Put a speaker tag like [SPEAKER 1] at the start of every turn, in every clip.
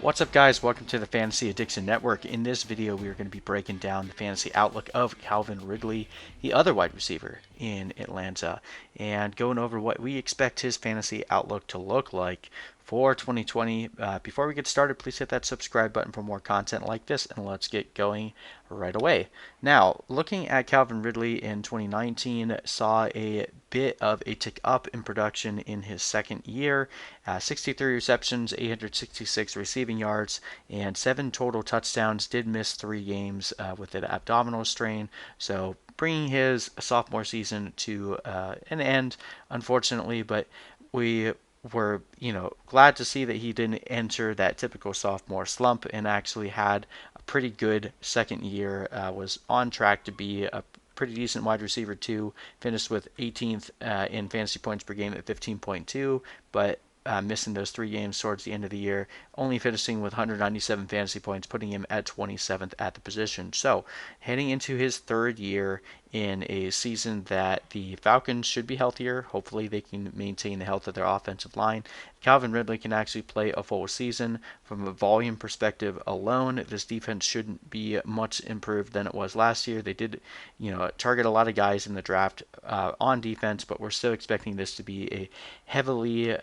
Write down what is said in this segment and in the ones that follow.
[SPEAKER 1] What's up, guys? Welcome to the Fantasy Addiction Network. In this video, we are going to be breaking down the fantasy outlook of Calvin Ridley, the other wide receiver in Atlanta, and going over what we expect his fantasy outlook to look like for 2020. Before we get started, please hit that subscribe button for more content like this, and let's get going right away. Now, looking at Calvin Ridley in 2019, saw a bit of a tick up in production in his second year. 63 receptions, 866 receiving yards, and 7 total touchdowns. Did miss 3 games with an abdominal strain, so bringing his sophomore season to an end, unfortunately. But we were, glad to see that he didn't enter that typical sophomore slump and actually had a pretty good second year. Was on track to be a pretty decent wide receiver too. Finished with 18th in fantasy points per game at 15.2, but missing those 3 games towards the end of the year, only finishing with 197 fantasy points, putting him at 27th at the position. So, heading into his third year in a season that the Falcons should be healthier. Hopefully, they can maintain the health of their offensive line. Calvin Ridley can actually play a full season. From a volume perspective alone, this defense shouldn't be much improved than it was last year. They did, target a lot of guys in the draft on defense, but we're still expecting this to be a heavily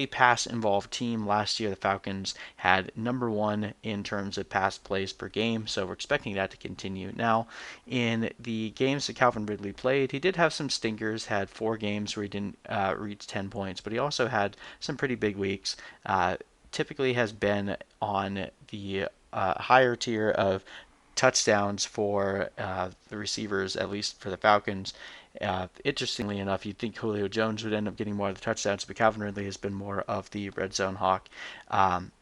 [SPEAKER 1] pass involved team. Last year, the Falcons had number 1 in terms of pass plays per game, so we're expecting that to continue. Now, in the games that Calvin Ridley played, he did have some stinkers, had 4 games where he didn't reach 10 points, but he also had some pretty big weeks. Typically has been on the higher tier of touchdowns for the receivers, at least for the Falcons. Interestingly enough, you'd think Julio Jones would end up getting more of the touchdowns, but Calvin Ridley has been more of the red zone hawk.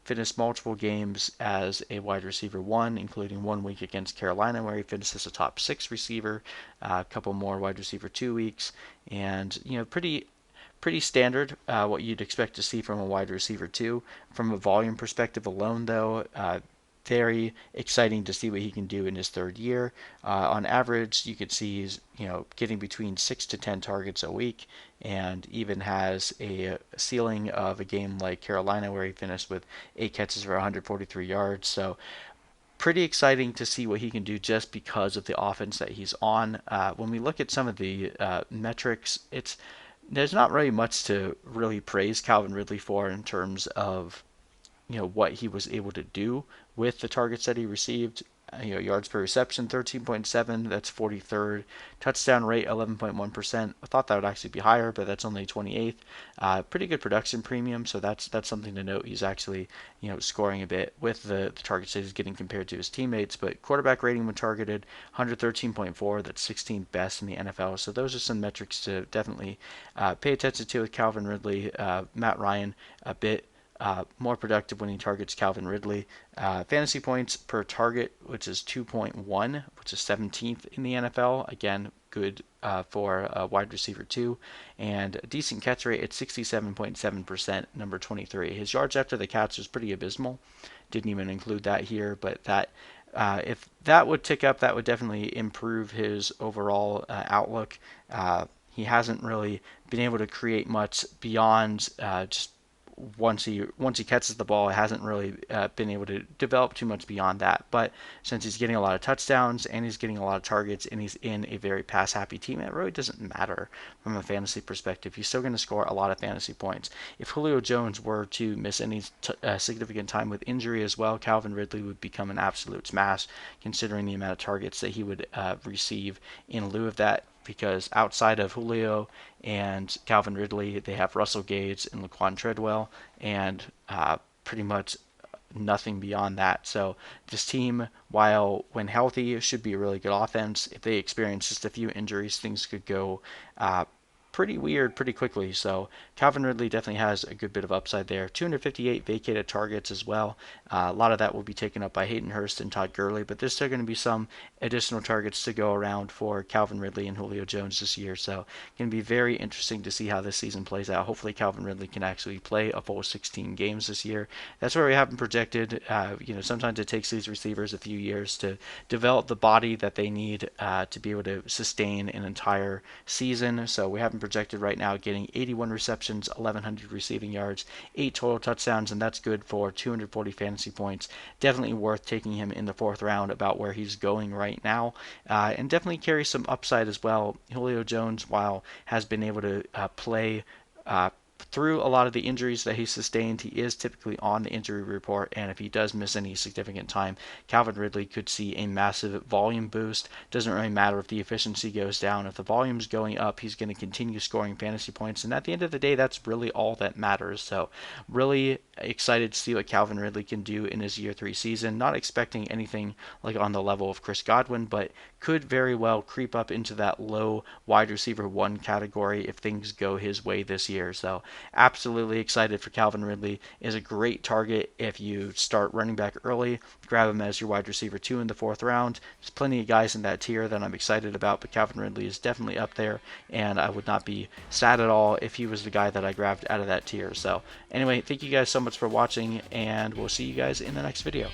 [SPEAKER 1] Finished multiple games as a wide receiver 1, including 1 week against Carolina where he finished as a top 6 receiver, a couple more wide receiver 2 weeks, and pretty standard, what you'd expect to see from a wide receiver 2. From a volume perspective alone, though, very exciting to see what he can do in his third year. On average, you could see he's getting between 6 to 10 targets a week, and even has a ceiling of a game like Carolina where he finished with 8 catches for 143 yards. So pretty exciting to see what he can do just because of the offense that he's on. When we look at some of the metrics, there's not really much to really praise Calvin Ridley for in terms of what he was able to do with the targets that he received. Yards per reception 13.7, that's 43rd. Touchdown rate 11.1%. I thought that would actually be higher, but that's only 28th. Pretty good production premium, so that's something to note. He's actually scoring a bit with the targets that he's getting compared to his teammates. But quarterback rating when targeted 113.4, that's 16th best in the NFL. So those are some metrics to definitely pay attention to with Calvin Ridley. Matt Ryan a bit more productive when he targets Calvin Ridley. Fantasy points per target, which is 2.1, which is 17th in the NFL. Again, good for a wide receiver 2. And a decent catch rate at 67.7%, number 23. His yards after the catch was pretty abysmal. Didn't even include that here, but that if that would tick up, that would definitely improve his overall outlook. He hasn't really been able to create much beyond just once he catches the ball, it hasn't really been able to develop too much beyond that. But since he's getting a lot of touchdowns and he's getting a lot of targets and he's in a very pass happy team, it really doesn't matter from a fantasy perspective. He's still going to score a lot of fantasy points. If Julio Jones were to miss any significant time with injury as well, Calvin Ridley would become an absolute smash, considering the amount of targets that he would receive in lieu of that. Because outside of Julio and Calvin Ridley, they have Russell Gage and Laquan Treadwell, and pretty much nothing beyond that. So this team, while when healthy, should be a really good offense. If they experience just a few injuries, things could go pretty weird pretty quickly. So Calvin Ridley definitely has a good bit of upside there. 258 vacated targets as well. A lot of that will be taken up by Hayden Hurst and Todd Gurley, but there's still going to be some additional targets to go around for Calvin Ridley and Julio Jones this year. So going to be very interesting to see how this season plays out. Hopefully Calvin Ridley can actually play a full 16 games this year. That's where we have him projected. Sometimes it takes these receivers a few years to develop the body that they need to be able to sustain an entire season. So we have him projected right now, getting 81 receptions, 1,100 receiving yards, 8 total touchdowns, and that's good for 240 fantasy points. Definitely worth taking him in the 4th round, about where he's going right now, and definitely carries some upside as well. Julio Jones, while has been able to play through a lot of the injuries that he sustained, he is typically on the injury report, and if he does miss any significant time, Calvin Ridley could see a massive volume boost. Doesn't really matter if the efficiency goes down. If the volume's going up, he's going to continue scoring fantasy points, and at the end of the day, that's really all that matters. So really excited to see what Calvin Ridley can do in his year 3 season. Not expecting anything like on the level of Chris Godwin, but could very well creep up into that low wide receiver 1 category if things go his way this year. So absolutely excited for Calvin Ridley. Is a great target if you start running back early. Grab him as your wide receiver 2 in the 4th round. There's plenty of guys in that tier that I'm excited about, but Calvin Ridley is definitely up there, and I would not be sad at all if he was the guy that I grabbed out of that tier. So anyway, thank you guys so much for watching, and we'll see you guys in the next video.